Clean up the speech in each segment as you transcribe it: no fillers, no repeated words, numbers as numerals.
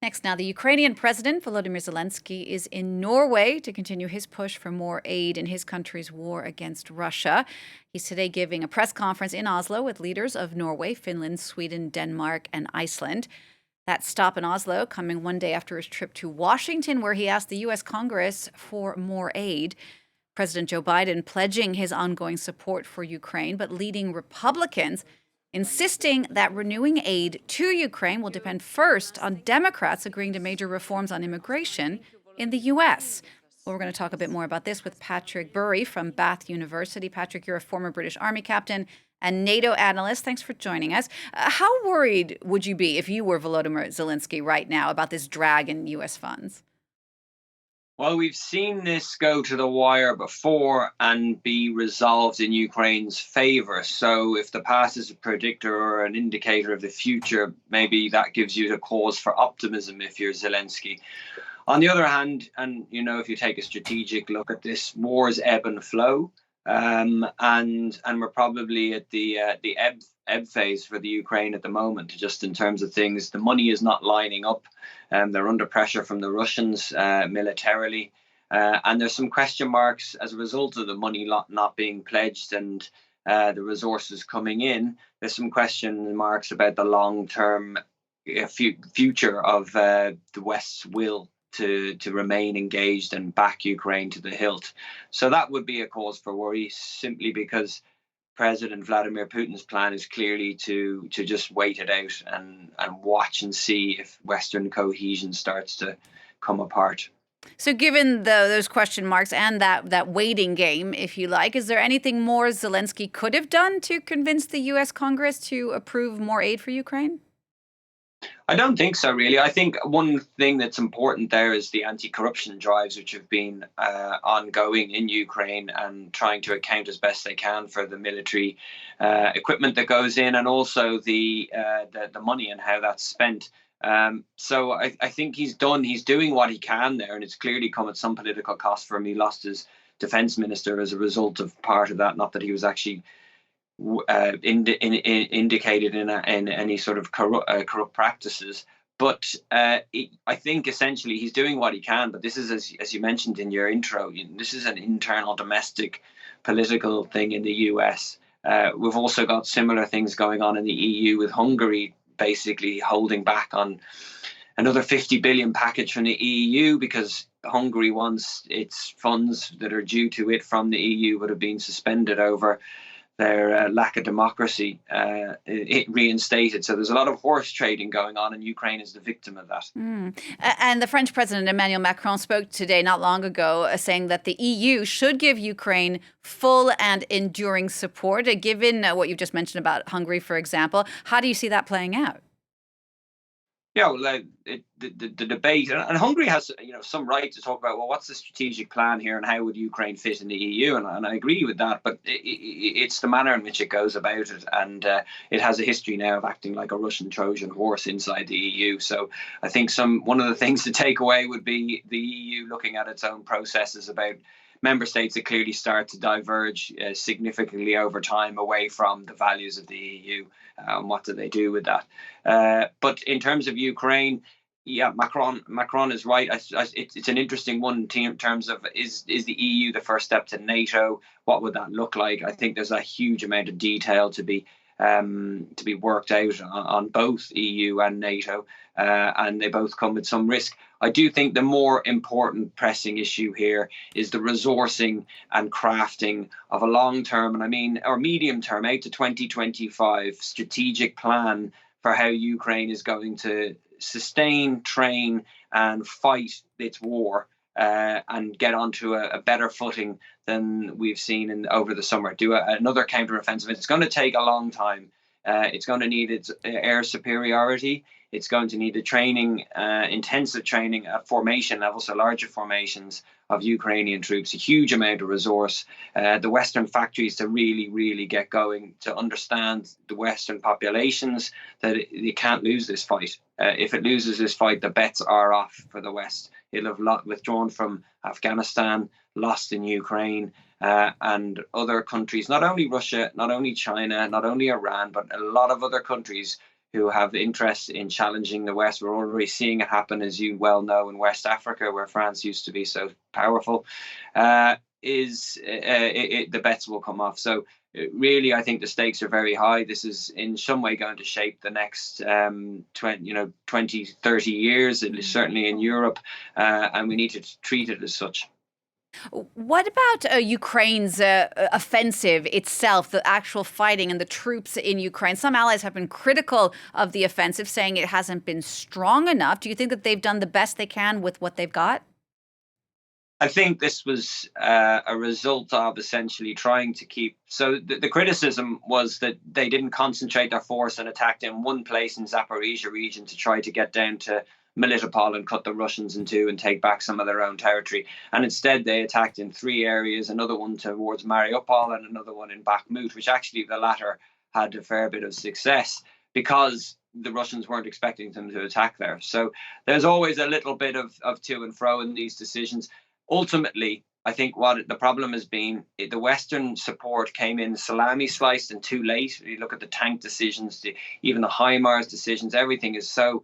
Next, now, the Ukrainian President Volodymyr Zelenskyy is in Norway to continue his push for more aid in his country's war against Russia. He's today giving a press conference in Oslo with leaders of Norway, Finland, Sweden, Denmark, and Iceland. That stop in Oslo coming one day after his trip to Washington, where he asked the U.S. Congress for more aid. President Joe Biden pledging his ongoing support for Ukraine, but leading Republicans insisting that renewing aid to Ukraine will depend first on Democrats agreeing to major reforms on immigration in the U.S. Well, we're going to talk a bit more about this with Patrick Burry from Bath University. Patrick, you're a former British Army captain and NATO analyst. Thanks for joining us. How worried would you be if you were Volodymyr Zelenskyy right now about this drag in U.S. funds? Well, we've seen this go to the wire before and be resolved in Ukraine's favor. So if the past is a predictor or an indicator of the future, maybe that gives you the cause for optimism if you're Zelenskyy. On the other hand, and if you take a strategic look at this, wars ebb and flow. And we're probably at the ebb phase for the Ukraine at the moment, just in terms of things. The money is not lining up. They're under pressure from the Russians militarily. And there's some question marks as a result of the money not being pledged and the resources coming in. There's some question marks about the long-term future of the West's will to remain engaged and back Ukraine to the hilt. So that would be a cause for worry, simply because President Vladimir Putin's plan is clearly to just wait it out and watch and see if Western cohesion starts to come apart. So given those question marks and that waiting game, if you like, is there anything more Zelenskyy could have done to convince the U.S. Congress to approve more aid for Ukraine? I don't think so, really. I think one thing that's important there is the anti-corruption drives, which have been ongoing in Ukraine, and trying to account as best they can for the military equipment that goes in, and also the money and how that's spent. So I think he's doing what he can there, and it's clearly come at some political cost for him. He lost his defense minister as a result of part of that. Not that he was actually indicated in any sort of corrupt practices, but I think essentially he's doing what he can. But this is, as you mentioned in your intro, this is an internal domestic political thing in the US. We've also got similar things going on in the EU, with Hungary basically holding back on another 50 billion package from the EU because Hungary wants its funds that are due to it from the EU would have been suspended over their lack of democracy it reinstated. So there's a lot of horse trading going on, and Ukraine is the victim of that. And the French President Emmanuel Macron spoke today, not long ago, saying that the EU should give Ukraine full and enduring support. Given what you've just mentioned about Hungary, for example, how do you see that playing out? Yeah, well, the debate, and Hungary has some right to talk about, well, what's the strategic plan here and how would Ukraine fit in the EU? And I agree with that, but it's the manner in which it goes about it, and it has a history now of acting like a Russian Trojan horse inside the EU. So I think one of the things to take away would be the EU looking at its own processes about member states that clearly start to diverge significantly over time away from the values of the EU. What do they do with that? But in terms of Ukraine, yeah, Macron is right. It's an interesting one in terms of is the EU the first step to NATO? What would that look like? I think there's a huge amount of detail to be worked out on both EU and NATO, and they both come with some risk. I do think the more important pressing issue here is the resourcing and crafting of a long-term, or medium-term, out to 2025 strategic plan for how Ukraine is going to sustain, train, and fight its war, and get onto a better footing than we've seen over the summer. Do another counteroffensive. It's going to take a long time. It's going to need its air superiority. It's going to need the training, intensive training at formation level, so larger formations of Ukrainian troops, a huge amount of resource, the Western factories to really, really get going, to understand the Western populations that it can't lose this fight. If it loses this fight, the bets are off for the West. It'll have withdrawn from Afghanistan, lost in Ukraine, and other countries, not only Russia, not only China, not only Iran, but a lot of other countries who have interest in challenging the West. We're already seeing it happen, as you well know, in West Africa, where France used to be so powerful. The bets will come off. So really, I think the stakes are very high. This is in some way going to shape the next 20, 30 years, at least certainly in Europe, and we need to treat it as such. What about Ukraine's offensive itself, the actual fighting and the troops in Ukraine? Some allies have been critical of the offensive, saying it hasn't been strong enough. Do you think that they've done the best they can with what they've got? I think this was a result of essentially trying to keep. So the criticism was that they didn't concentrate their force and attacked in one place in Zaporizhia region to try to get down to Melitopol and cut the Russians in two and take back some of their own territory. And instead, they attacked in 3 areas, another one towards Mariupol and another one in Bakhmut, which actually the latter had a fair bit of success because the Russians weren't expecting them to attack there. So there's always a little bit of to and fro in these decisions. Ultimately, I think what the problem has been, the Western support came in salami-sliced and too late. You look at the tank decisions, even the HIMARS decisions, everything is so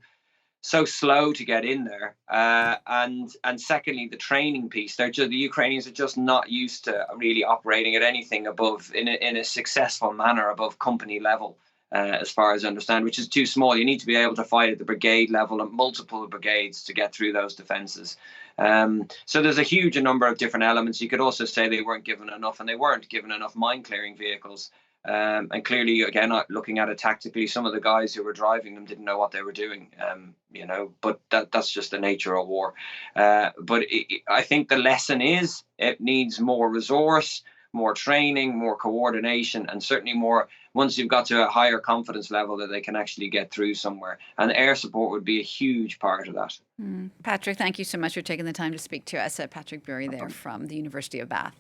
slow to get in there. And secondly, the training piece. The Ukrainians are just not used to really operating at anything above, in a successful manner, above company level. As far as I understand, which is too small. You need to be able to fight at the brigade level and multiple brigades to get through those defences. So there's a huge number of different elements. You could also say they weren't given enough, and they weren't given enough mine-clearing vehicles. And clearly, again, looking at it tactically, some of the guys who were driving them didn't know what they were doing, but that's just the nature of war. But I think the lesson is it needs more resource, more training, more coordination, and certainly more once you've got to a higher confidence level that they can actually get through somewhere. And air support would be a huge part of that. Patrick, thank you so much for taking the time to speak to us. Patrick Bury there from the University of Bath.